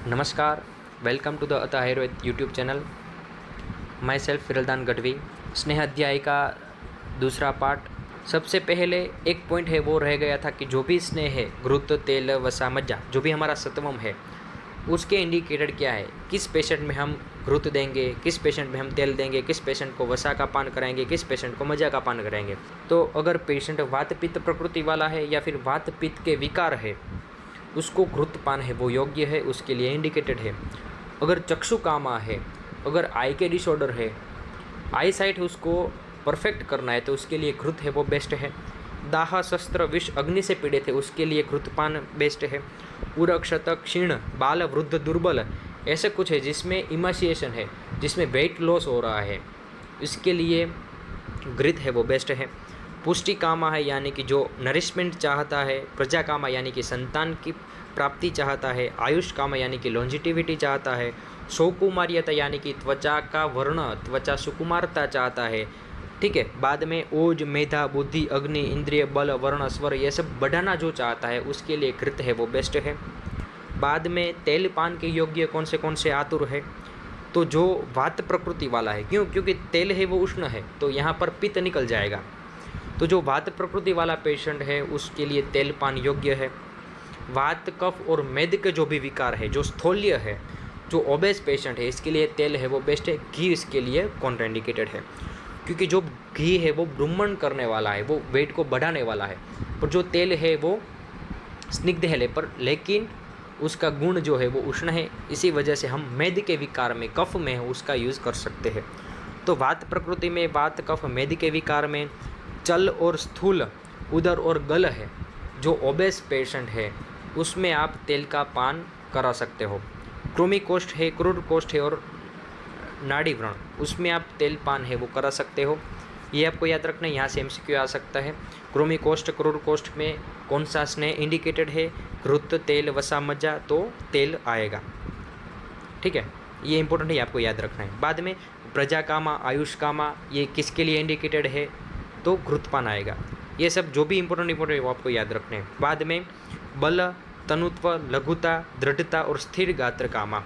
नमस्कार, welcome to the Atah Ayurveda YouTube channel. Myself फिरलदान गढ़वी। स्नेह अध्याय का दूसरा पार्ट। सबसे पहले एक पॉइंट है वो रह गया था कि जो भी स्नेह है, घृत, तेल, वसा, मज्जा, जो भी हमारा सत्वम है, उसके इंडिकेटर क्या है, किस पेशेंट में हम घृत देंगे, किस पेशेंट में हम तेल देंगे, किस पेशेंट को वसा का पान कराएंगे, किस पेशेंट को मज्जा का पान कराएंगे। तो अगर पेशेंट वात पित्त प्रकृति वाला है या फिर वात पित्त के विकार है, उसको घृत पान है वो योग्य है, उसके लिए इंडिकेटेड है। अगर चक्षु कामा है, अगर आई के डिसऑर्डर है, आई साइट उसको परफेक्ट करना है, तो उसके लिए घृत है वो बेस्ट है। दाह, शस्त्र, विष, अग्नि से पीड़ित है, उसके लिए घृत पान बेस्ट है। उरक, शतक, क्षीण, बाल, वृद्ध, दुर्बल, ऐसे कुछ है जिसमें इमाशिएशन है, जिसमें वेट लॉस हो रहा है, इसके लिए घृत है वो बेस्ट है। पुष्टि कामा है, यानी कि जो नरिशमेंट चाहता है। प्रजा कामा यानी कि संतान की प्राप्ति चाहता है। आयुष कामा यानी कि लॉन्जिटिविटी चाहता है। सौकुमार्यता यानी कि त्वचा का वर्ण, त्वचा सुकुमारता चाहता है। ठीक है। बाद में ओज, मेधा, बुद्धि, अग्नि, इंद्रिय, बल, वर्ण, स्वर, ये सब बढ़ाना जो चाहता है, उसके लिए घृत है वो बेस्ट है। बाद में तेल पान के योग्य कौन से आतुर है, तो जो वात प्रकृति वाला है, क्योंकि तेल है वो उष्ण है, तो यहाँ पर पित्त निकल जाएगा। तो जो वात प्रकृति वाला पेशेंट है उसके लिए तेल पान योग्य है। वात, कफ और मेद के जो भी विकार है, जो स्थौल्य है, जो ओबेस पेशेंट है, इसके लिए तेल है वो बेस्ट है। घी इसके लिए कॉन्ट्राइंडिकेटेड है, क्योंकि जो घी है वो ब्रुमण करने वाला है, वो वेट को बढ़ाने वाला है। पर जो तेल है वो स्निग्ध है, लेकिन उसका गुण जो है वो उष्ण है। इसी वजह से हम मेद के विकार में, कफ में उसका यूज़ कर सकते हैं। तो वात प्रकृति में वात, कफ, मेद के विकार में चल और स्थूल उदर और गल है, जो ओबेस पेशेंट है, उसमें आप तेल का पान करा सकते हो। कृमि कोष्ठ है, क्रूर कोष्ठ है और नाड़ी व्रण, उसमें आप तेल पान है वो करा सकते हो। ये आपको याद रखना है, यहाँ से एमसीक्यू आ सकता है। कृमि कोष्ठ, क्रूर कोष्ठ में कौन सा स्नेह इंडिकेटेड है, घृत, तेल, वसा, मज्जा, तो तेल आएगा। ठीक है, ये इंपॉर्टेंट है, आपको याद रखना है। बाद में प्रजा कामा, आयुष कामा, ये किसके लिए इंडिकेटेड है, तो घृतपान आएगा। ये सब जो भी इंपॉर्टेंट है वो आपको याद रखने हैं। बाद में बल, तनुत्व, लघुता, दृढ़ता और स्थिर गात्र कामा,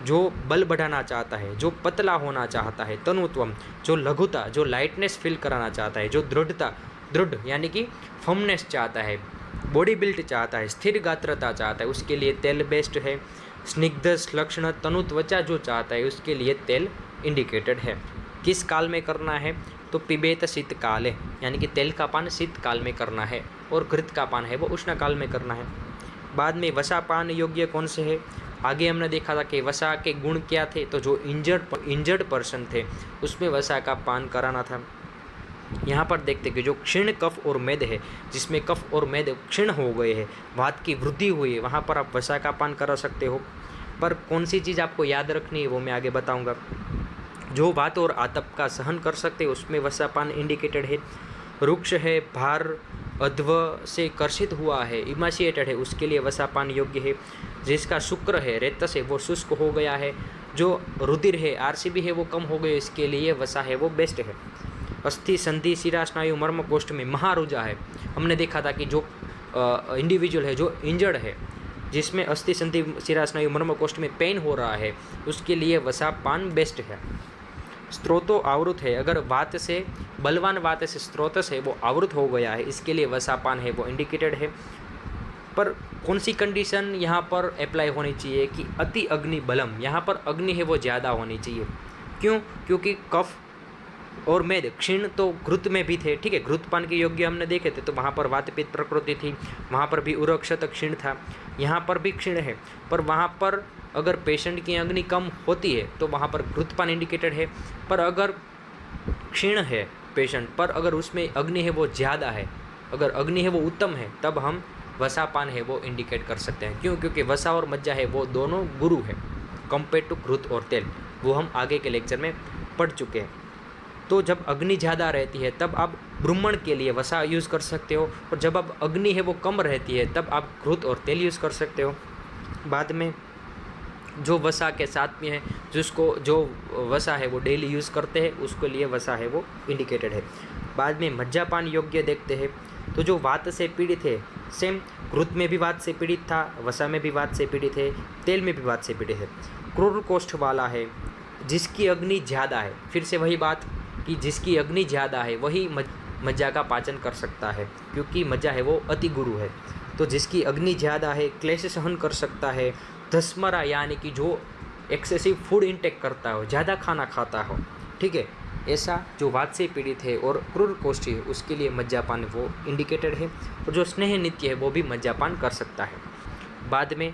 जो बल बढ़ाना चाहता है, जो पतला होना चाहता है। तनुत्वम, जो लघुता, जो लाइटनेस फील कराना चाहता है। जो दृढ़ता, दृढ़ यानी कि फर्मनेस चाहता है, बॉडी बिल्ड चाहता है, स्थिर गात्रता चाहता है, उसके लिए तेल बेस्ट है। स्निग्ध, श्लक्षण, तनु, त्वचा जो चाहता है, उसके लिए तेल इंडिकेटेड है। किस काल में करना है, तो पिबेत शीत काल है, यानी कि तेल का पान शीत काल में करना है, और घृत का पान है वो उष्ण काल में करना है। बाद में वसा पान योग्य कौन से है, आगे हमने देखा था कि वसा के गुण क्या थे, तो जो इंजर्ड पर्सन थे उसमें वसा का पान कराना था। यहाँ पर देखते कि जो क्षीण कफ और मेद है, जिसमें कफ और मेद क्षीण हो गए हैं, वात की वृद्धि हुई है, वहाँ पर आप वसा का पान करा सकते हो। पर कौन सी चीज़ आपको याद रखनी है वो मैं आगे बताऊँगा। जो वात और आतप का सहन कर सकते हैं उसमें वसापान इंडिकेटेड है। रुक्ष है, भार, अध्व से कर्षित हुआ है, इमाशिएटेड है, उसके लिए वसापान योग्य है। जिसका शुक्र है, रेतस है, वो शुष्क हो गया है। जो रुधिर है, आरसीबी है, वो कम हो गई, इसके लिए वसा है वो बेस्ट है। अस्थि, संधि, शिरा, स्नायु, मर्म कोष्ठ में महारुजा है। हमने देखा था कि जो इंडिविजुअल है, जो इंजर्ड है, जिसमें अस्थि, संधि, शिरा, स्नायु, मर्म कोष्ठ में पेन हो रहा है, उसके लिए वसापान बेस्ट है। स्त्रोतो आवृत है, अगर वात से, बलवान वात से स्त्रोतस है वो आवृत हो गया है, इसके लिए वसापान है वो इंडिकेटेड है। पर कौन सी कंडीशन यहाँ पर अप्लाई होनी चाहिए कि अति अग्नि बलम, यहाँ पर अग्नि है वो ज़्यादा होनी चाहिए। क्यों, क्योंकि कफ और मेद क्षीण तो घृत में भी थे। ठीक है, घृतपान के योग्य हमने देखे थे, तो वहाँ पर वात पित्त प्रकृति थी, वहाँ पर भी उरक, शतक, क्षीण था, यहाँ पर भी क्षीण है। पर वहाँ पर अगर पेशेंट की अग्नि कम होती है तो वहाँ पर घृतपान इंडिकेटेड है। पर अगर क्षीण है पेशेंट, पर अगर उसमें अग्नि है वो ज़्यादा है, अगर अग्नि है वो उत्तम है, तब हम वसापान है वो इंडिकेट कर सकते हैं। क्यों, क्योंकि वसा और मज्जा है वो दोनों गुरु है कंपेयर टू घृत और तेल, वो हम आगे के लेक्चर में पढ़ चुके हैं। तो जब अग्नि ज़्यादा रहती है तब आप ब्रुमण के लिए वसा यूज़ कर सकते हो, और जब अब अग्नि है वो कम रहती है तब आप घृत और तेल यूज़ कर सकते हो। बाद में जो वसा के साथ में है, जो वसा है वो डेली यूज़ करते हैं, उसके लिए वसा है वो इंडिकेटेड है। बाद में मज्जापान योग्य देखते हैं, तो जो वात से पीड़ित है, सेम घृत में भी वात से पीड़ित था, वसा में भी वात से पीड़ित है, तेल में भी वात से पीड़ित है। क्रूर कोष्ठ वाला है, जिसकी अग्नि ज़्यादा है, फिर से वही बात कि जिसकी अग्नि ज़्यादा है वही मज्जा का पाचन कर सकता है, क्योंकि मज्जा है वो अति गुरु है। तो जिसकी अग्नि ज़्यादा है, क्लेश सहन कर सकता है। धस्मरा यानी कि जो एक्सेसिव फूड इंटेक करता हो, ज़्यादा खाना खाता हो, ठीक है, ऐसा जो वात से पीड़ित है और क्रूर कोष्ठी है उसके लिए मज्जापान वो इंडिकेटेड है। और जो स्नेह नित्य है वो भी मज्जापान कर सकता है। बाद में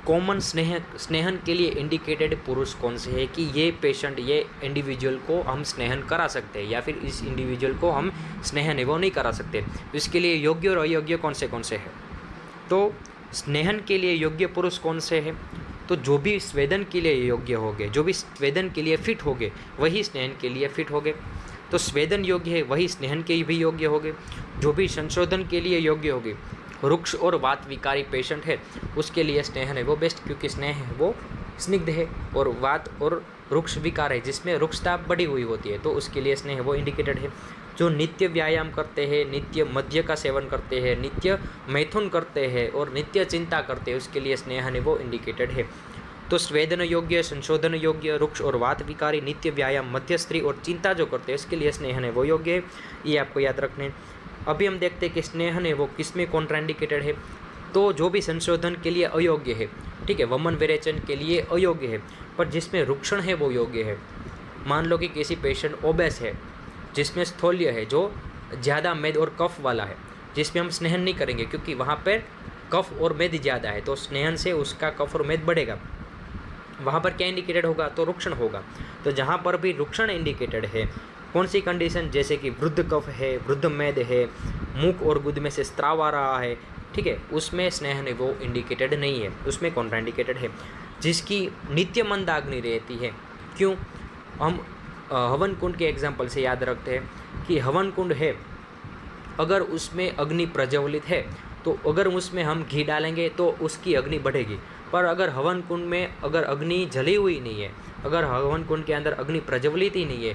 कॉमन स्नेहन के लिए इंडिकेटेड पुरुष कौन से है कि ये पेशेंट, ये इंडिविजुअल को हम स्नेहन करा सकते हैं या फिर इस इंडिविजुअल को हम स्नेहन है वो नहीं करा सकते। इसके लिए योग्य और अयोग्य कौन से हैं। तो स्नेहन के लिए योग्य पुरुष कौन से हैं, तो जो भी स्वेदन के लिए योग्य होंगे, जो भी स्वेदन के लिए फिट होंगे वही स्नेहन के लिए फिट होंगे। तो स्वेदन योग्य है वही स्नेहन के भी योग्य होंगे। जो भी संशोधन के लिए योग्य होंगे, रुक्ष और वात विकारी पेशेंट है उसके लिए स्नेहन है वो बेस्ट, क्योंकि स्नेह है वो स्निग्ध है और वात और रुक्ष विकार है जिसमें रुक्षता बढ़ी हुई होती है, तो उसके लिए स्नेह वो इंडिकेटेड है। जो नित्य व्यायाम करते हैं, नित्य मद्य का सेवन करते हैं, नित्य मैथुन करते हैं और नित्य चिंता करते हैं उसके लिए स्नेहन है वो इंडिकेटेड है। तो स्वेदन योग्य, संशोधन योग्य, रुक्ष और वात विकारी, नित्य व्यायाम, मध्यस्त्री और चिंता जो करते हैं उसके लिए स्नेहन है वो योग्य है। ये आपको याद रखने। अभी हम देखते हैं कि स्नेहन है वो किस में कॉन्ट्राइंडिकेटेड है। तो जो भी संशोधन के लिए अयोग्य है, ठीक है, वमन विरेचन के लिए अयोग्य है, पर जिसमें रुक्षण है वो योग्य है। मान लो कि किसी पेशेंट ओबेस है जिसमें स्थौल्य है, जो ज़्यादा मेद और कफ वाला है, जिसमें हम स्नेहन नहीं करेंगे क्योंकि वहाँ पर कफ और मेद ज़्यादा है, तो स्नेहन से उसका कफ और मेद बढ़ेगा। वहाँ पर क्या इंडिकेटेड होगा, तो रुक्षण होगा। तो जहाँ पर भी रुक्षण इंडिकेटेड है, कौन सी कंडीशन, जैसे कि वृद्ध कफ है, वृद्ध मेद है, मुख और गुद में से स्त्राव आ रहा है, ठीक है, उसमें स्नेहन वो इंडिकेटेड नहीं है, उसमें कॉन्ट्राइंडिकेटेड है। जिसकी नित्य मंदाग्नि रहती है, क्यों, हम हवन कुंड के एग्जाम्पल से याद रखते हैं कि हवन कुंड है, अगर उसमें अग्नि प्रज्वलित है तो अगर उसमें हम घी डालेंगे तो उसकी अग्नि बढ़ेगी। पर अगर हवन कुंड में अगर अग्नि जली हुई नहीं है, अगर हवन कुंड के अंदर अग्नि प्रज्वलित ही नहीं है,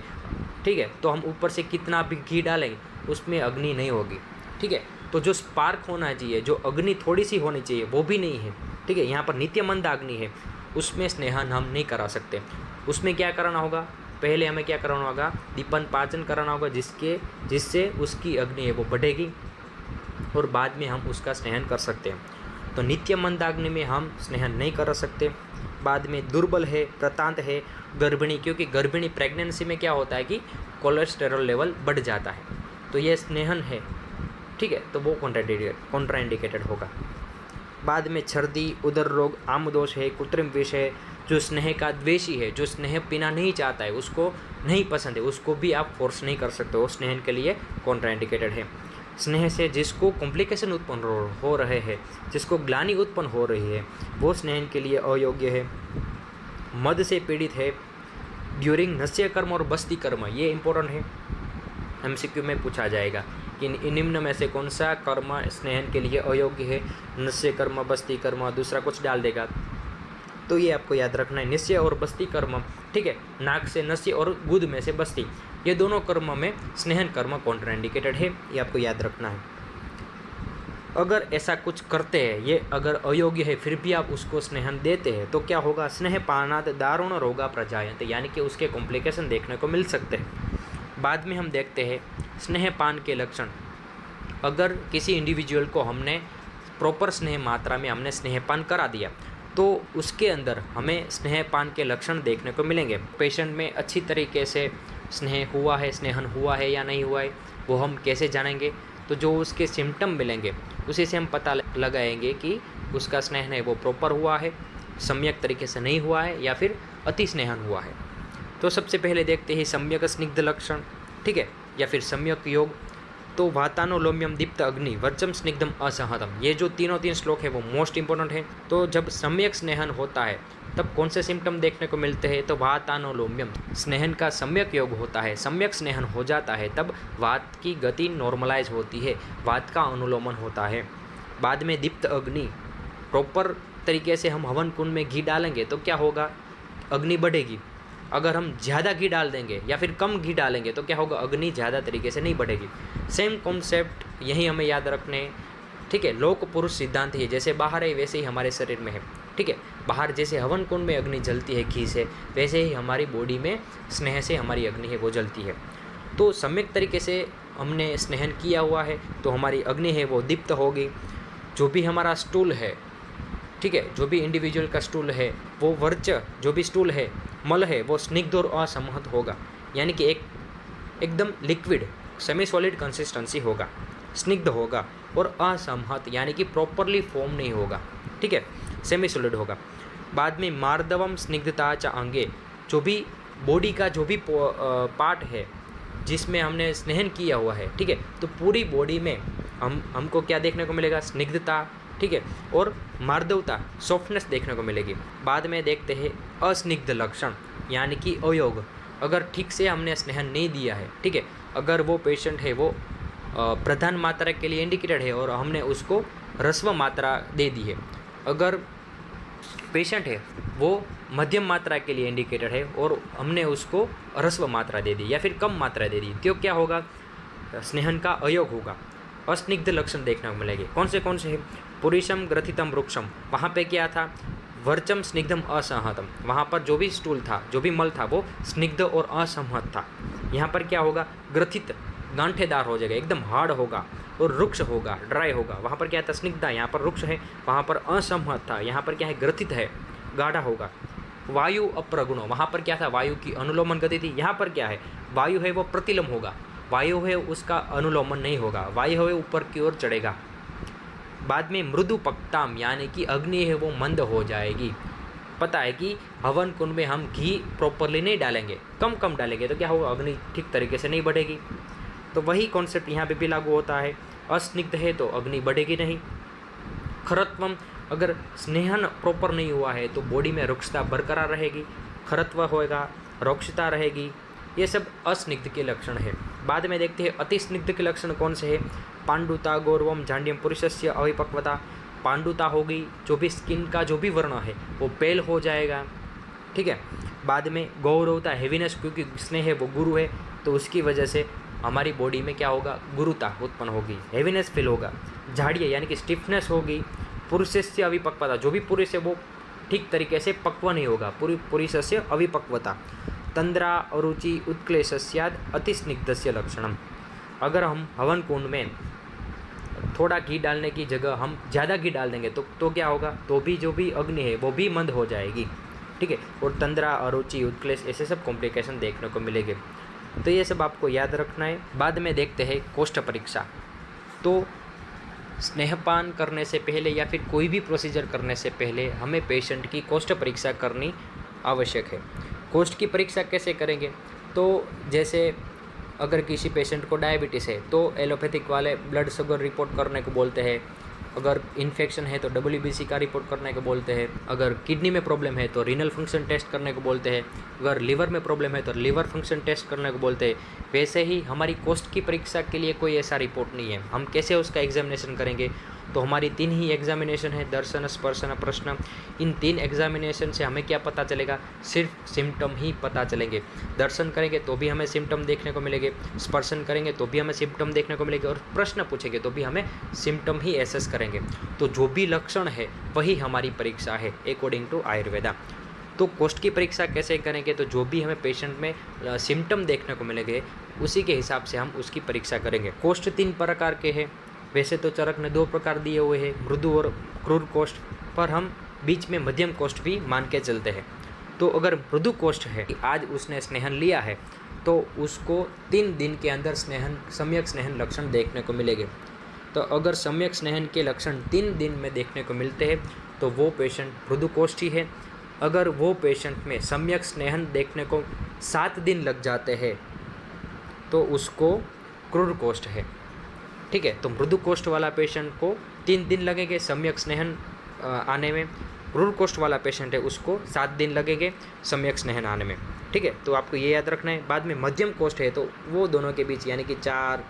ठीक है, तो हम ऊपर से कितना भी घी डालेंगे उसमें अग्नि नहीं होगी, ठीक है। तो जो स्पार्क होना चाहिए, जो अग्नि थोड़ी सी होनी चाहिए वो भी नहीं है, ठीक है। यहाँ पर नित्य मंद अग्नि है, उसमें स्नेहन हम नहीं करा सकते। उसमें क्या कराना होगा, पहले हमें क्या कराना होगा, दीपन पाचन कराना होगा, जिससे उसकी अग्नि है वो बढ़ेगी और बाद में हम उसका स्नेहन कर सकते हैं। तो नित्य मंदाग्नि में हम स्नेहन नहीं कर सकते। बाद में दुर्बल है, प्रतांत है, गर्भिणी, क्योंकि गर्भिणी प्रेगनेंसी में क्या होता है कि कोलेस्टेरॉल लेवल बढ़ जाता है, तो ये स्नेहन है, ठीक है, तो वो कॉन्ट्राइंडिकेटेड होगा। बाद में छर्दी, उदर रोग, आमदोष है, कृत्रिम विष है, जो स्नेह का द्वेषी है, जो स्नेह पीना नहीं चाहता है, उसको नहीं पसंद है, उसको भी आप फोर्स नहीं कर सकते हो, स्नेहन के लिए कॉन्ट्राइंडिकेटेड है। स्नेह से जिसको कॉम्प्लिकेशन उत्पन्न हो रहे हैं, जिसको ग्लानि उत्पन्न हो रही है, वो स्नेहन के लिए अयोग्य है। मद से पीड़ित है, ड्यूरिंग नस्य कर्म और बस्ती कर्म, ये इंपॉर्टेंट है, एमसीक्यू में पूछा जाएगा कि निम्न में से कौन सा कर्म स्नेहन के लिए अयोग्य है, नस्य कर्म, बस्ती कर्म, दूसरा कुछ डाल देगा, तो ये आपको याद रखना है, निश्चय और बस्ती कर्म, ठीक है, नाक से नस्य और गुद में से बस्ती, ये दोनों कर्म में स्नेहन कर्म कॉन्ट्राइंडिकेटेड है, ये आपको याद रखना है। अगर ऐसा कुछ करते हैं, ये अगर अयोग्य है फिर भी आप उसको स्नेहन देते हैं, तो क्या होगा, स्नेह पानात दारुण रोगा प्रजायन्ते, यानी कि उसके कॉम्प्लिकेशन देखने को मिल सकते हैं। बाद में हम देखते हैं स्नेहपान के लक्षण। अगर किसी इंडिविजुअल को हमने प्रॉपर स्नेह मात्रा में हमने स्नेहपान करा दिया, तो उसके अंदर हमें स्नेहपान के लक्षण देखने को मिलेंगे। पेशेंट में अच्छी तरीके से स्नेह हुआ है, स्नेहन हुआ है या नहीं हुआ है, वो हम कैसे जानेंगे, तो जो उसके सिम्टम मिलेंगे उसी से हम पता लगाएंगे कि उसका स्नेहन है वो प्रॉपर हुआ है, सम्यक तरीके से नहीं हुआ है या फिर अति स्नेहन हुआ है। तो सबसे पहले देखते हैं सम्यक स्निग्ध लक्षण, ठीक है, या फिर सम्यक योग। तो वातानुलोम्यम दीप्त अग्नि वर्चम स्निग्धम असहतम, ये जो तीन श्लोक है वो मोस्ट इंपॉर्टेंट है। तो जब सम्यक स्नेहन होता है तब कौन से सिम्टम देखने को मिलते हैं, तो वातानुलोम्यम, स्नेहन का सम्यक योग होता है, सम्यक स्नेहन हो जाता है तब वात की गति नॉर्मलाइज होती है, वात का अनुलोमन होता है। बाद में दीप्त अग्नि, प्रॉपर तरीके से हम हवन कुंड में घी डालेंगे तो क्या होगा, अग्नि बढ़ेगी। अगर हम ज़्यादा घी डाल देंगे या फिर कम घी डालेंगे तो क्या होगा, अग्नि ज़्यादा तरीके से नहीं बढ़ेगी। सेम कॉन्सेप्ट यही हमें याद रखने, ठीक है। लोक पुरुष सिद्धांत है, जैसे बाहर है वैसे ही हमारे शरीर में है। ठीक है, बाहर जैसे हवन कुंड में अग्नि जलती है घी से, वैसे ही हमारी बॉडी में स्नेह से हमारी अग्नि है वो जलती है। तो सम्यक तरीके से हमने स्नेहन किया हुआ है तो हमारी अग्नि है वो दीप्त होगी। जो भी हमारा स्टूल है, ठीक है, जो भी इंडिविजुअल का स्टूल है वो वर्च, जो भी स्टूल है मल है वो स्निग्ध और असंहत होगा, यानी कि एकदम लिक्विड सेमी सॉलिड कंसिस्टेंसी होगा, स्निग्ध होगा और असंहत यानी कि प्रॉपरली फॉर्म नहीं होगा। ठीक है, सेमी सॉलिड होगा। बाद में मार्दवम स्निग्धता च अंगे, जो भी बॉडी का जो भी पार्ट है जिसमें हमने स्नेहन किया हुआ है, ठीक है, तो पूरी बॉडी में हमको क्या देखने को मिलेगा, स्निग्धता, ठीक है, और मार्दवता, सॉफ्टनेस देखने को मिलेगी। बाद में देखते हैं अस्निग्ध लक्षण यानी कि अयोग। अगर ठीक से हमने स्नेहन नहीं दिया है, ठीक है, अगर वो पेशेंट है वो प्रधान मात्रा के लिए इंडिकेटेड है और हमने उसको ह्रस्व मात्रा दे दी है, अगर पेशेंट है वो मध्यम मात्रा के लिए इंडिकेटेड है और हमने उसको ह्रस्व मात्रा दे दी या फिर कम मात्रा दे दी, तो क्या होगा, स्नेहन का अयोग होगा। अस्निग्ध लक्षण देखने को मिलेंगे। कौन से है, पुरुषम ग्रथितम वृक्षम, वहाँ पे क्या था, वर्चम स्निग्धम असंहतम, वहाँ पर जो भी स्टूल था, जो भी मल था वो स्निग्ध और असंहत था। यहाँ पर क्या होगा, ग्रथित, गांठेदार हो जाएगा, एकदम हार्ड होगा, और वृक्ष होगा, ड्राई होगा। वहाँ पर क्या था, स्निग्धता, यहाँ पर वृक्ष है, वहाँ पर असंहत था, यहाँ पर क्या है, ग्रथित है, गाढ़ा होगा। वायु अप्रगुणो, वहाँ पर क्या था, वायु की अनुलोमन गति थी, यहाँ पर क्या है, वायु है वो प्रतिलम होगा, वायु है उसका अनुलोमन नहीं होगा, वायु है ऊपर की ओर चढ़ेगा। बाद में मृदु पक्ताम यानी कि अग्नि है वो मंद हो जाएगी। पता है कि हवन कुंड में हम घी प्रॉपरली नहीं डालेंगे, कम डालेंगे तो क्या होगा, अग्नि ठीक तरीके से नहीं बढ़ेगी। तो वही कॉन्सेप्ट यहाँ पे भी लागू होता है। अस्निग्ध है तो अग्नि बढ़ेगी नहीं। खरत्वम, अगर स्नेहन प्रॉपर नहीं हुआ है तो बॉडी में रुक्षता बरकरार रहेगी, खरत्व होएगा, रोक्षता रहेगी, ये सब अस्निग्ध के लक्षण है। बाद में देखते हैं अति स्निग्ध के लक्षण कौन से हैं। पांडुता गौरवम जांड्यम पुरुषस्य अविपक्वता, पांडुता होगी, जो भी स्किन का जो भी वर्ण है वो पेल हो जाएगा। ठीक है, बाद में गौरवता, हेवीनेस, क्योंकि स्नेह है वो गुरु है तो उसकी वजह से हमारी बॉडी में क्या होगा, गुरुता उत्पन्न होगी, हेवीनेस फील होगा। झाड़िया यानी कि स्टिफनेस होगी। पुरुषस्य अविपक्वता, जो भी पुरुष है वो ठीक तरीके से पक्व नहीं होगा, पुरुषस्य अविपक्वता। तंद्रा अरुचि उत्क्लेशस्याद अतिस्निग्धस्य लक्षणम, अगर हम हवन कुंड में थोड़ा घी डालने की जगह हम ज़्यादा घी डाल देंगे तो क्या होगा, तो भी जो भी अग्नि है वो भी मंद हो जाएगी। ठीक है, और तंद्रा अरुचि उत्क्लेश ऐसे सब कॉम्प्लिकेशन देखने को मिलेंगे, तो ये सब आपको याद रखना है। बाद में देखते हैं कोष्ठ परीक्षा। तो स्नेहपान करने से पहले या फिर कोई भी प्रोसीजर करने से पहले हमें पेशेंट की कोष्ठ परीक्षा करनी आवश्यक है। कोष्ठ की परीक्षा कैसे करेंगे, तो जैसे अगर किसी पेशेंट को डायबिटीज़ है तो एलोपैथिक वाले ब्लड शुगर रिपोर्ट करने को बोलते हैं, अगर इन्फेक्शन है तो WBC का रिपोर्ट करने को बोलते हैं, अगर किडनी में प्रॉब्लम है तो रीनल फंक्शन टेस्ट करने को बोलते हैं, अगर लिवर में प्रॉब्लम है तो लिवर फंक्शन टेस्ट करने को बोलते हैं। वैसे ही हमारी कोष्ठ की परीक्षा के लिए कोई ऐसा रिपोर्ट नहीं है। हम कैसे उसका एग्जामिनेशन करेंगे, तो हमारी 3 ही एग्जामिनेशन है, दर्शन, स्पर्शन, प्रश्न। इन 3 एग्जामिनेशन से हमें क्या पता चलेगा, सिर्फ सिम्टम ही पता चलेंगे। दर्शन करेंगे तो भी हमें सिम्टम देखने को मिलेंगे, स्पर्शन करेंगे तो भी हमें सिम्टम देखने को मिलेंगे, और प्रश्न पूछेंगे तो भी हमें सिम्टम ही एसेस करेंगे। तो जो भी लक्षण है वही हमारी परीक्षा है अकॉर्डिंग टू आयुर्वेदा। तो कोष्ठ की परीक्षा कैसे करेंगे, तो जो भी हमें पेशेंट में सिम्टम देखने को मिलेंगे उसी के हिसाब से हम उसकी परीक्षा करेंगे। कोष्ठ 3 प्रकार के हैं। वैसे तो चरक ने 2 प्रकार दिए हुए हैं, मृदु और क्रूर कोष्ठ, पर हम बीच में मध्यम कोष्ठ भी मान के चलते हैं। तो अगर मृदु कोष्ठ है, आज उसने स्नेहन लिया है तो उसको 3 दिन के अंदर सम्यक स्नेहन लक्षण देखने को मिलेंगे। तो अगर सम्यक स्नेहन के लक्षण 3 दिन में देखने को मिलते हैं तो वो पेशेंट मृदु कोष्ठ ही है। अगर वो पेशेंट में सम्यक स्नेहन देखने को 7 दिन लग जाते हैं तो उसको क्रूर कोष्ठ है। ठीक है, तो मृदु कोष्ठ वाला पेशेंट को 3 दिन लगेंगे सम्यक स्नेहन आने में, क्रूर कोष्ठ वाला पेशेंट है उसको 7 दिन लगेंगे सम्यक स्नेहन आने में। ठीक है, तो आपको ये याद रखना है। बाद में मध्यम कोष्ठ है तो वो दोनों के बीच यानी कि 4,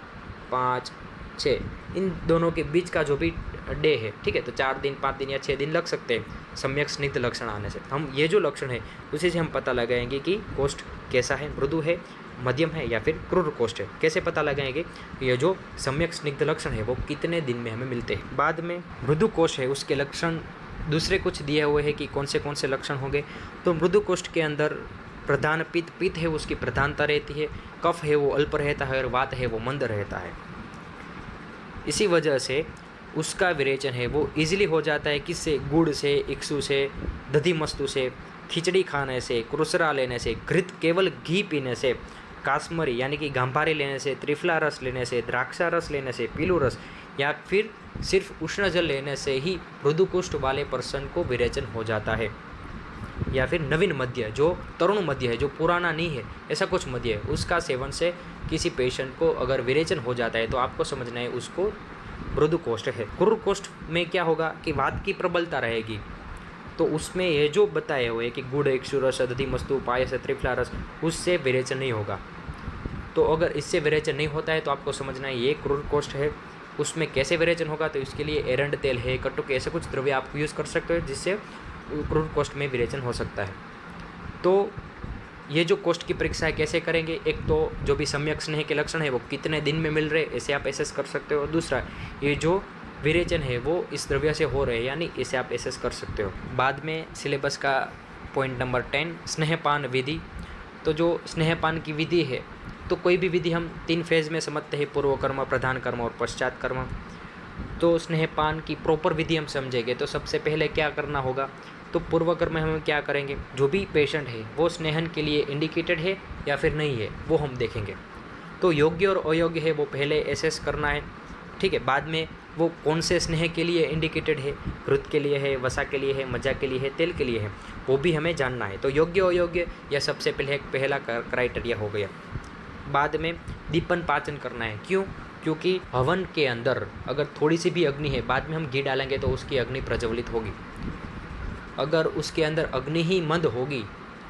5, 6 इन दोनों के बीच का जो भी डे है, ठीक है, तो 4 दिन, 5 दिन या 6 दिन लग सकते हैं सम्यक स्निग्ध लक्षण आने से। हम ये जो लक्षण है उसी से हम पता लगाएंगे कि कोष्ठ कैसा है, मृदु है मध्यम है या फिर क्रूर कोष्ठ है। कैसे पता लगाएंगे? ये जो सम्यक स्निग्ध लक्षण है वो कितने दिन में हमें मिलते हैं। बाद में मृदु कोष्ठ है, उसके लक्षण दूसरे कुछ दिए हुए हैं कि कौन से लक्षण होंगे। तो मृदु कोष्ठ के अंदर प्रधान पित्त है, उसकी प्रधानता रहती है, कफ है वो अल्प रहता है और वात है वो मंद रहता है। इसी वजह से उसका विरेचन है वो इजीली हो जाता है। किससे? गुड़ से, इक्षु से, दधी मस्तु से, खिचड़ी खाने से, क्रुसरा लेने से, घृत केवल घी पीने से, काश्मरी यानी कि गांभारी लेने से, त्रिफला रस लेने से, द्राक्षा रस लेने से, पीलू रस या फिर सिर्फ उष्ण जल लेने से ही मृदु कुष्ठ वाले पर्सन को विरेचन हो जाता है। या फिर नवीन मद्य, जो तरुण मद्य है, जो पुराना नहीं है, ऐसा कुछ मद्य है, उसका सेवन से किसी पेशेंट को अगर विरेचन हो जाता है तो आपको समझना है उसको मृदु कोष्ठ है। क्रूर कोष्ठ में क्या होगा कि वात की प्रबलता रहेगी। तो उसमें ये जो बताए हुए कि गुड़, इक्षु रस, दधी मस्तु, पायस, त्रिफला रस, उससे विरेचन नहीं होगा। तो अगर इससे विरेचन नहीं होता है तो आपको समझना है ये क्रूर कोष्ठ है। उसमें कैसे विरेचन होगा? तो इसके लिए एरंड तेल है, कटुक, ऐसे कुछ द्रव्य आप यूज़ कर सकते हो जिससे क्रूर कोष्ठ में विरेचन हो सकता है। तो ये जो कोष्ठ की परीक्षा है कैसे करेंगे? एक तो जो भी सम्यक स्नेह के लक्षण है वो कितने दिन में मिल रहे, ऐसे आप एसेस कर सकते हो। दूसरा, ये जो विरेचन है वो इस द्रव्य से हो रहे हैं यानी इसे आप एसेस कर सकते हो। बाद में सिलेबस का पॉइंट नंबर 10, स्नेहपान विधि। तो जो स्नेहपान की विधि है, तो कोई भी विधि हम 3 फेज़ में समझते हैं, पूर्व कर्म, प्रधान कर्म और पश्चात कर्म। तो स्नेहपान की प्रॉपर विधि हम समझेंगे तो सबसे पहले क्या करना होगा? तो पूर्व कर्म में हम क्या करेंगे? जो भी पेशेंट है वो स्नेहन के लिए इंडिकेटेड है या फिर नहीं है वो हम देखेंगे। तो योग्य और अयोग्य है वो पहले एसेस करना है, ठीक है। बाद में वो कौन से स्नेह के लिए इंडिकेटेड है, घृत के लिए है, वसा के लिए है, मज्जा के लिए है, तेल के लिए है, वो भी हमें जानना है। तो योग्य अयोग्य यह सबसे पहला क्राइटेरिया हो गया। बाद में दीपन पाचन करना है। क्यों? क्योंकि हवन के अंदर अगर थोड़ी सी भी अग्नि है, बाद में हम घी डालेंगे तो उसकी अग्नि प्रज्वलित होगी। अगर उसके अंदर अग्नि ही मंद होगी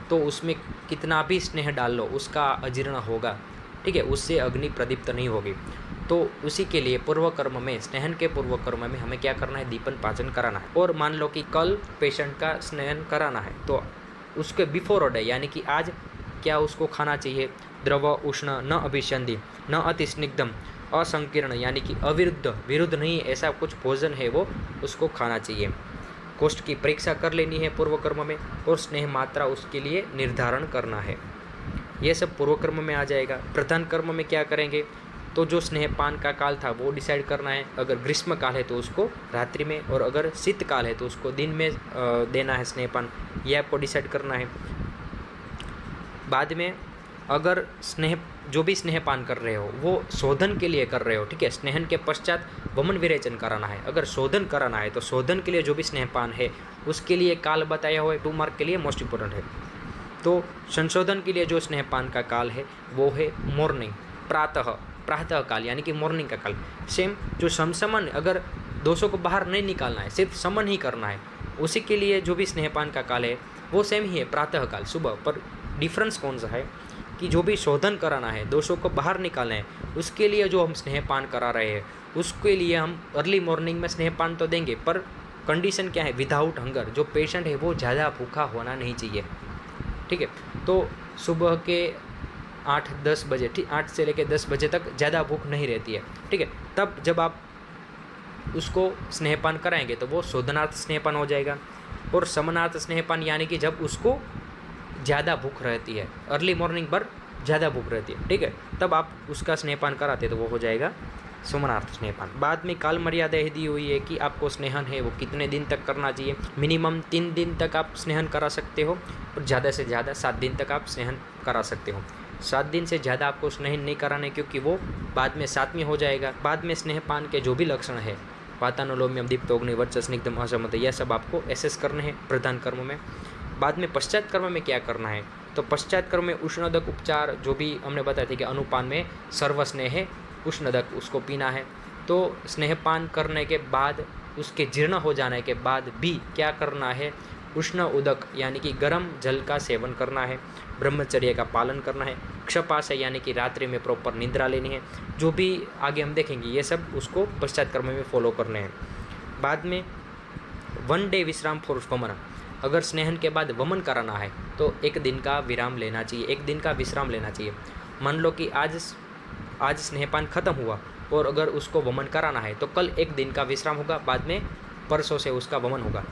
तो उसमें कितना भी स्नेह डाल लो उसका अजीर्ण होगा, ठीक है, उससे अग्नि प्रदीप्त नहीं होगी। तो उसी के लिए पूर्व कर्म में, स्नेहन के पूर्व कर्म में हमें क्या करना है? दीपन पाचन कराना है। और मान लो कि कल पेशेंट का स्नेहन कराना है तो उसके बिफोर अ डे यानी कि आज क्या उसको खाना चाहिए? द्रव, उष्ण, न अभिसंधि, न अति स्निग्धम, असंकीर्ण यानी कि विरुद्ध नहीं, ऐसा कुछ भोजन है वो उसको खाना चाहिए। कोष्ठ की परीक्षा कर लेनी है पूर्व कर्म में और स्नेह मात्रा उसके लिए निर्धारण करना है। यह सब पूर्व कर्म में आ जाएगा। प्रधान कर्म में क्या करेंगे? तो जो स्नेहपान का काल था वो डिसाइड करना है। अगर ग्रीष्म काल है तो उसको रात्रि में, और अगर शीत काल है तो उसको दिन में देना है स्नेहपान, ये आपको डिसाइड करना है। बाद में अगर जो भी स्नेहपान कर रहे हो वो शोधन के लिए कर रहे हो, ठीक है, स्नेहन के पश्चात वमन विरेचन कराना है। अगर शोधन कराना है तो शोधन के लिए जो भी स्नेहपान है उसके लिए काल बताया हुआ है, 2 मार्क के लिए मोस्ट इंपोर्टेंट है। तो संशोधन के लिए जो स्नेहपान का काल है वो है मॉर्निंग, प्रातः काल यानी कि मॉर्निंग का काल। सेम जो समन, अगर दोषों को बाहर नहीं निकालना है, सिर्फ समन ही करना है, उसी के लिए जो भी स्नेहपान का काल है वो सेम ही है, प्रातः काल, सुबह। पर डिफरेंस कौन सा है कि जो भी शोधन कराना है, दोषों को बाहर निकालना है, उसके लिए जो हम स्नेहपान करा रहे हैं उसके लिए हम अर्ली मॉर्निंग में स्नेहपान तो देंगे, पर कंडीशन क्या है? Without hunger. जो पेशेंट है वो ज़्यादा भूखा होना नहीं चाहिए, ठीक है। तो सुबह के 8-10 बजे, ठीक, 8 से लेकर 10 बजे तक ज़्यादा भूख नहीं रहती है, ठीक है। तब जब आप उसको स्नेहपान कराएंगे तो वो शोधनार्थ स्नेहपान हो जाएगा। और समनार्थ स्नेहपान यानी कि जब उसको ज़्यादा भूख रहती है, अर्ली मॉर्निंग पर ज़्यादा भूख रहती है, ठीक है, तब आप उसका स्नेहपान कराते तो वो हो जाएगा समनार्थ स्नेहपान। बाद में काल मर्यादा दी हुई है कि आपको स्नेहन है वो कितने दिन तक करना चाहिए। मिनिमम 3 दिन तक आप स्नेहन करा सकते हो और ज़्यादा से ज़्यादा 7 दिन तक आप स्नेहन करा सकते हो। 7 दिन से ज़्यादा आपको स्नेहन नहीं कराने, क्योंकि वो बाद में 7वें हो जाएगा। बाद में स्नेहपान के जो भी लक्षण है, वातानुलोम्यम, दीप्तोग्नि, वर्चस, स्निग्धम, असमत, यह सब आपको एसेस करने हैं प्रधान कर्म में। बाद में पश्चात कर्म में क्या करना है? तो पश्चात कर्म में उष्णोदक उपचार, जो भी हमने बताया था कि अनुपान में सर्वस्नेह है, उष्णोदक उसको पीना है। तो स्नेहपान करने के बाद, उसके जीर्ण हो जाने के बाद भी क्या करना है? उष्ण उदक यानी कि गर्म जल का सेवन करना है, ब्रह्मचर्य का पालन करना है, क्षपास यानी कि रात्रि में प्रॉपर निद्रा लेनी है। जो भी आगे हम देखेंगे ये सब उसको पश्चात कर्म में फॉलो करने हैं। बाद में 1 डे विश्राम फॉर वमन, अगर स्नेहन के बाद वमन कराना है तो 1 दिन का विराम लेना चाहिए, 1 दिन का विश्राम लेना चाहिए। मान लो कि आज स्नेहपान खत्म हुआ और अगर उसको वमन कराना है तो कल एक दिन का विश्राम होगा, बाद में परसों से उसका वमन होगा।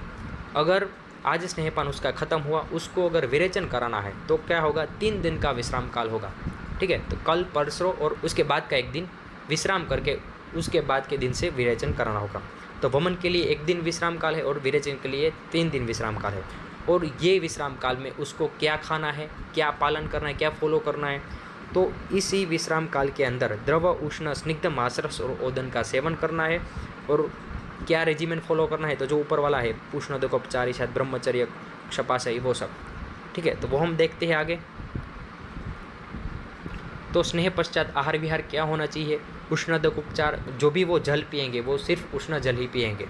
अगर आज स्नेहपान उसका खत्म हुआ, उसको अगर विरेचन कराना है तो क्या होगा, 3 दिन का विश्राम काल होगा। ठीक है, तो कल, परसों और उसके बाद का एक दिन विश्राम करके उसके बाद के दिन से विरेचन कराना होगा। तो वमन के लिए 1 दिन विश्राम काल है और विरेचन के लिए 3 दिन विश्राम काल है। और ये विश्राम काल में उसको क्या खाना है, क्या पालन करना है, क्या फॉलो करना है, तो इसी विश्राम काल के अंदर द्रव, उष्ण, स्निग्ध, मांसरस और ओदन का सेवन करना है। और क्या रेजिमेंट फॉलो करना है, तो जो ऊपर वाला है उष्णोदकोपचार, शायद ब्रह्मचर्य, क्षपाशयी, वो सब। ठीक है, तो वो हम देखते हैं आगे। तो स्नेह पश्चात आहार विहार क्या होना चाहिए, उष्णोदकोपचार, जो भी वो जल पिएंगे वो सिर्फ उष्ण जल ही पिएंगे।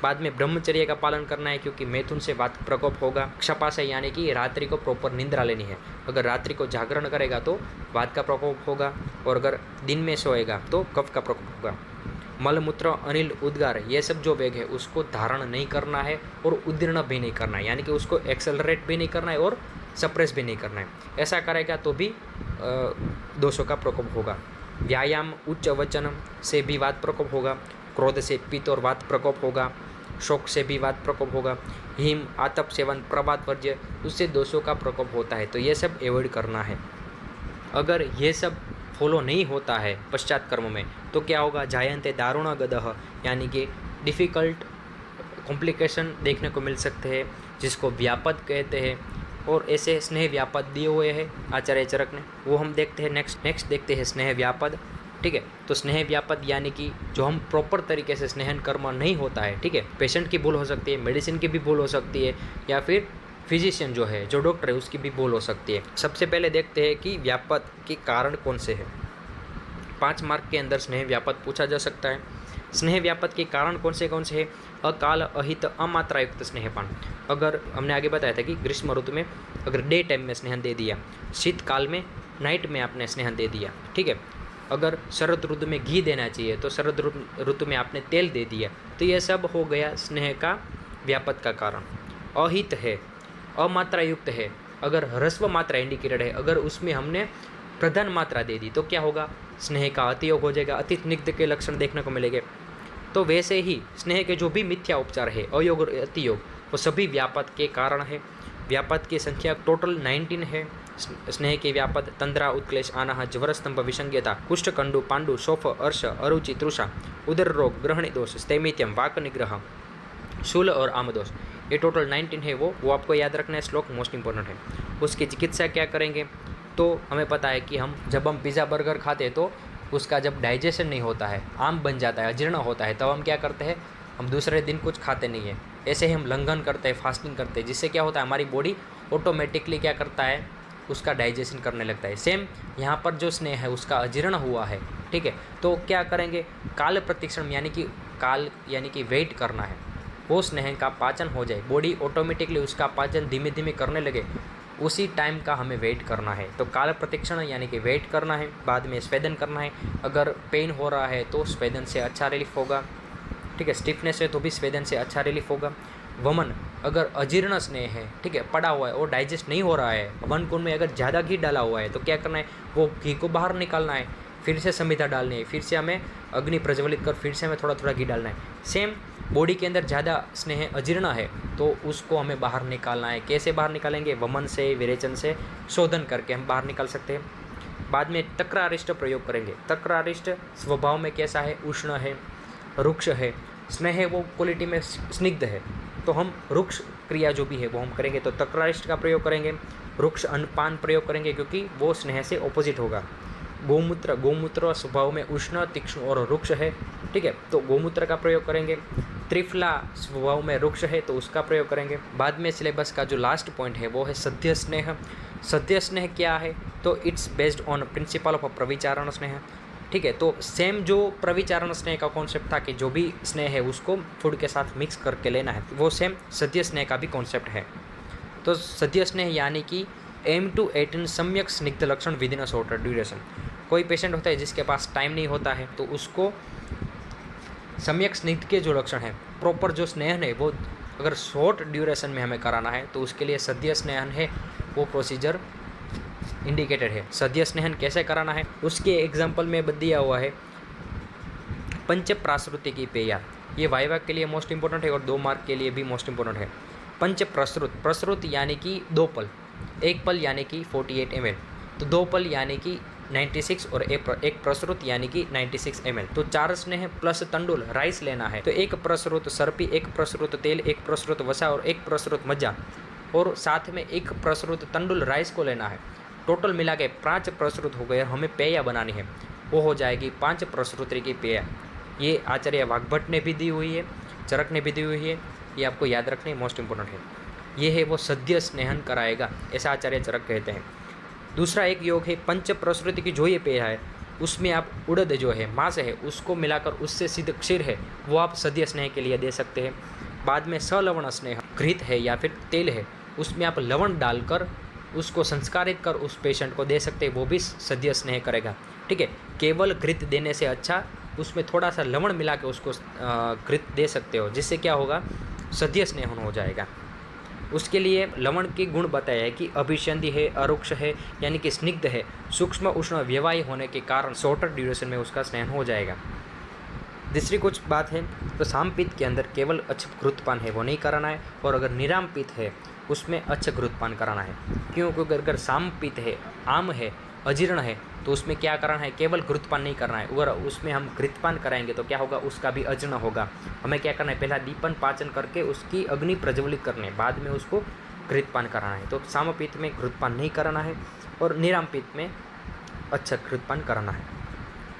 बाद में ब्रह्मचर्य का पालन करना है, क्योंकि मैथुन से वात प्रकोप होगा। क्षपाशय यानी कि रात्रि को प्रॉपर निंद्रा लेनी है। अगर रात्रि को जागरण करेगा तो वात का प्रकोप होगा, और अगर दिन में सोएगा तो कफ का प्रकोप होगा। मलमूत्र, अनिल, उद्गार, ये सब जो वेग है उसको धारण नहीं करना है और उद्दीर्ण भी नहीं करना है, यानी कि उसको एक्सेलरेट भी नहीं करना है और सप्रेस भी नहीं करना है। ऐसा करेगा तो भी दोषों का प्रकोप होगा। व्यायाम, उच्च वचन से भी वात प्रकोप होगा। क्रोध से पित्त और वात प्रकोप होगा। शोक से भी वात प्रकोप होगा। हिम, आतप सेवन, प्रभात वर्ज्य, उससे दोषों का प्रकोप होता है। तो ये सब अवॉइड करना है। अगर ये सब फॉलो नहीं होता है पश्चात कर्म में तो क्या होगा, जायन्ते दारुण गदह, यानी कि डिफ़िकल्ट कॉम्प्लिकेशन देखने को मिल सकते हैं, जिसको व्यापद कहते हैं। और ऐसे स्नेह व्यापद दिए हुए हैं आचार्य चरक ने, वो हम देखते हैं। नेक्स्ट देखते हैं स्नेह व्यापद। ठीक है, तो स्नेह व्यापद यानी कि जो हम प्रॉपर तरीके से स्नेहन कर्म नहीं होता है। ठीक है, पेशेंट की भूल हो सकती है, मेडिसिन की भी भूल हो सकती है, या फिर फिजिशियन जो है, जो डॉक्टर है, उसकी भी भूल हो सकती है। सबसे पहले देखते हैं कि व्यापद के कारण कौन से हैं। 5 मार्क के अंदर स्नेह व्यापद पूछा जा सकता है। स्नेह व्यापद के कारण कौन से हैं? अकाल, अहित, अमात्रायुक्त स्नेहपान। अगर हमने आगे बताया था कि ग्रीष्म ऋतु में अगर डे टाइम में स्नेहन दे दिया, शीतकाल में नाइट में आपने स्नेहन दे दिया। ठीक है, अगर शरद ऋतु में घी देना चाहिए तो शरद ऋतु में आपने तेल दे दिया, तो यह सब हो गया स्नेह का व्यापद का कारण। अहित है, अमात्रायुक्त है, अगर ह्रस्व मात्रा इंडिकेटेड है, अगर उसमें हमने प्रधान मात्रा दे दी तो क्या होगा, स्नेह का अतियोग हो जाएगा, अति स्निग्ध के लक्षण देखने को मिलेंगे। तो वैसे ही स्नेह के जो भी मिथ्या उपचार है, अयोग और अतियोग, वो सभी व्यापद के कारण है। व्यापद की संख्या टोटल 19 है। स्नेह के व्यापद तंद्रा, उत्क्लेश, आनाह, ज्वरस्तंभ, विसंज्ञता, कुष्ठकंडु, पांडु, शोफ, अर्श, अरुचि, तृषा, उदर रोग, ग्रहणी दोष, स्थैमित्यम, वाक निग्रह, शूल और आमदोष, ये टोटल 19 है। वो आपको याद रखना है, श्लोक मोस्ट इंपॉर्टेंट है। उसकी चिकित्सा क्या करेंगे, तो हमें पता है कि जब हम पिज़्ज़ा बर्गर खाते हैं तो उसका जब डाइजेशन नहीं होता है, आम बन जाता है, अजीर्ण होता है, तब हम क्या करते हैं, हम दूसरे दिन कुछ खाते नहीं है। ऐसे ही हम लंघन करते हैं, फास्टिंग करते हैं, जिससे क्या होता है, हमारी बॉडी ऑटोमेटिकली क्या करता है, उसका डाइजेशन करने लगता है। सेम यहाँ पर जो स्नेह है उसका अजीर्ण हुआ है। ठीक है, तो क्या करेंगे, काल प्रतीक्षण, यानी कि वेट करना है, वो स्नेह का पाचन हो जाए, बॉडी ऑटोमेटिकली उसका पाचन धीमे धीमे करने लगे, उसी टाइम का हमें वेट करना है। तो काल प्रतीक्षण यानी कि वेट करना है। बाद में स्वेदन करना है। अगर पेन हो रहा है तो स्वेदन से अच्छा रिलीफ होगा। ठीक है, स्टिफनेस है तो भी स्वेदन से अच्छा रिलीफ होगा। वमन, अगर अजीर्ण स्नेह है, ठीक है, पड़ा हुआ है और डाइजेस्ट नहीं हो रहा है, वन कुंड में अगर ज़्यादा घी डाला हुआ है तो क्या करना है, वो घी को बाहर निकालना है, फिर से संविधा डालनी है, फिर से हमें अग्नि प्रज्वलित कर फिर से हमें थोड़ा थोड़ा घी डालना है। सेम बॉडी के अंदर ज़्यादा स्नेह अजीर्ण है तो उसको हमें बाहर निकालना है। कैसे बाहर निकालेंगे, वमन से, विरेचन से, शोधन करके हम बाहर निकाल सकते हैं। बाद में तक्रारिष्ट प्रयोग करेंगे। तक्रारिष्ट स्वभाव में कैसा है, उष्ण है, रुक्ष है। स्नेह वो क्वालिटी में स्निग्ध है, तो हम रुक्ष क्रिया जो भी है वो हम करेंगे, तो तक्रारिष्ट का प्रयोग करेंगे। रुक्ष अन्नपान प्रयोग करेंगे क्योंकि वो स्नेह से ऑपोजिट होगा। गोमूत्र स्वभाव में उष्ण, तीक्ष्ण और रुक्ष है। ठीक है, तो गोमूत्र का प्रयोग करेंगे। त्रिफला स्वभाव में रुक्ष है तो उसका प्रयोग करेंगे। बाद में सिलेबस का जो लास्ट पॉइंट है वो है सद्य स्नेह। सद्य स्नेह क्या है, तो it's based on principle of प्रविचारण स्नेह। ठीक है, तो सेम जो प्रविचारण स्नेह का कॉन्सेप्ट था कि जो भी स्नेह है उसको फूड के साथ मिक्स करके लेना है, वो सेम सद्य स्नेह का भी कॉन्सेप्ट है। तो सद्य स्नेह यानी कि एम टू एटेन सम्यक स्निग्ध लक्षण with in a shorter duration. कोई पेशेंट होता है जिसके पास टाइम नहीं होता है तो उसको सम्यक स्निग्ध के जो लक्षण है, प्रॉपर जो स्नेहन है, वो अगर शॉर्ट ड्यूरेशन में हमें कराना है तो उसके लिए सद्य स्नेहन है वो प्रोसीजर इंडिकेटेड है। सद्य स्नेहन कैसे कराना है उसके एग्जाम्पल में दिया हुआ है पंच प्राश्रुति की पेया। ये वाइवा के लिए मोस्ट इंपॉर्टेंट है और 2 मार्क के लिए भी मोस्ट इंपॉर्टेंट है। पंच प्रसृत, प्रसृत यानी कि 2 पल, 1 पल यानी कि 48 ml, तो 2 पल यानी कि 96 और एक प्रसृत यानी कि 96 ml। तो 4 स्नेह प्लस तंडुल राइस लेना है, तो 1 प्रसृत सरपी, 1 प्रसृत तेल, 1 प्रसृत वसा और 1 प्रसृत मज्जा और साथ में 1 प्रसृत तंडुल राइस को लेना है। टोटल मिला के 5 प्रसृत हो गए। हमें पेया बनानी है, वो हो जाएगी 5 प्रसृति की पेया। ये आचार्य वाघभट्ट ने भी दी हुई है, चरक ने भी दी हुई है, ये आपको याद रखनी मोस्ट इंपॉर्टेंट है। ये है वो सद्य स्नेहन कराएगा, ऐसा आचार्य चरक कहते हैं। दूसरा एक योग है पंच प्रसृति की, जो ये पेय है उसमें आप उड़द जो है मांस है उसको मिलाकर उससे सिद्ध क्षीर है वो आप सद्य स्नेह के लिए दे सकते हैं। बाद में सलवण स्नेह घृत है या फिर तेल है उसमें आप लवण डालकर उसको संस्कारित कर उस पेशेंट को दे सकते हैं, वो भी सद्य स्नेह करेगा। ठीक है, केवल घृत देने से अच्छा उसमें थोड़ा सा लवण मिला के उसको घृत दे सकते हो, जिससे क्या होगा सद्य स्नेहन हो जाएगा। उसके लिए लवण के गुण बताया है कि अभिसंधि है, अरुक्ष है यानी कि स्निग्ध है, सूक्ष्म उष्ण व्यवाही होने के कारण शॉर्टर ड्यूरेशन में उसका स्नेहन हो जाएगा। दूसरी कुछ बात है तो सामपित्त के अंदर केवल अच्छ घृतपान है वो नहीं कराना है, और अगर निरामपित्त है उसमें अच्छ घृतपान कराना है। क्योंकि अगर सामपित्त है, आम है, अजीर्ण है तो उसमें क्या कराना है, केवल घृतपान नहीं करना है। अगर उसमें हम घृतपान कराएंगे तो क्या होगा, उसका भी अजीर्ण होगा। हमें क्या करना है, पहला दीपन पाचन करके उसकी अग्नि प्रज्वलित करने, बाद में उसको घृतपान कराना है। तो सामपित्त में घृतपान नहीं कराना है और निरामपित्त में अच्छा घृतपान कराना है।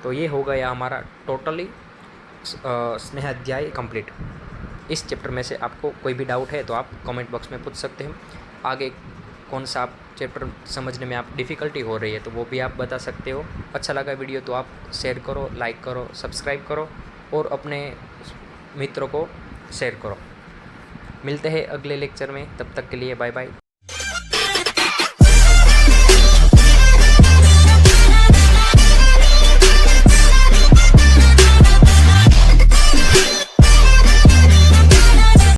तो ये हो गया हमारा टोटली स्नेहाध्याय कंप्लीट। इस चैप्टर में से आपको कोई भी डाउट है तो आप कमेंट बॉक्स में पूछ सकते हैं। आगे कौन सा आप चैप्टर समझने में आप डिफ़िकल्टी हो रही है तो वो भी आप बता सकते हो। अच्छा लगा वीडियो तो आप शेयर करो, लाइक करो, सब्सक्राइब करो और अपने मित्रों को शेयर करो। मिलते हैं अगले लेक्चर में, तब तक के लिए बाय बाय।